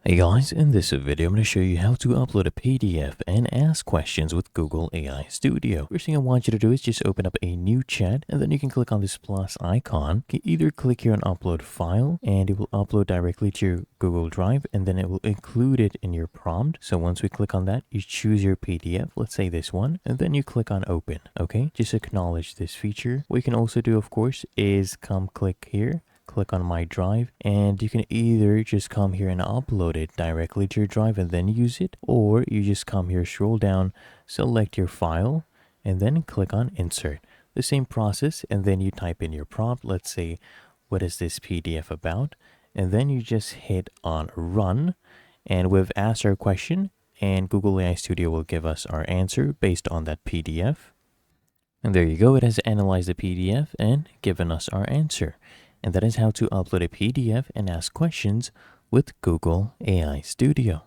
Hey guys, in this video I'm going to show you how to upload a PDF and ask questions with Google AI Studio. First thing I want you to do is just open up a new chat, and then you can click on this plus icon. You can either click here on upload file and it will upload directly to your Google Drive, and then it will include it in your prompt. So once we click on that, you choose your PDF, let's say this one, and then you click on open. Okay, just acknowledge this feature. What you can also do, of course, is click here, click on my drive, and you can either just come here and upload it directly to your drive and then use it, or you just come here, scroll down, select your file, and then click on insert. The same process, and then you type in your prompt. Let's say, what is this PDF about? And then you just hit on run, and we've asked our question, and Google AI Studio will give us our answer based on that PDF. And there you go, it has analyzed the PDF and given us our answer. And that is how to upload a PDF and ask questions with Google AI Studio.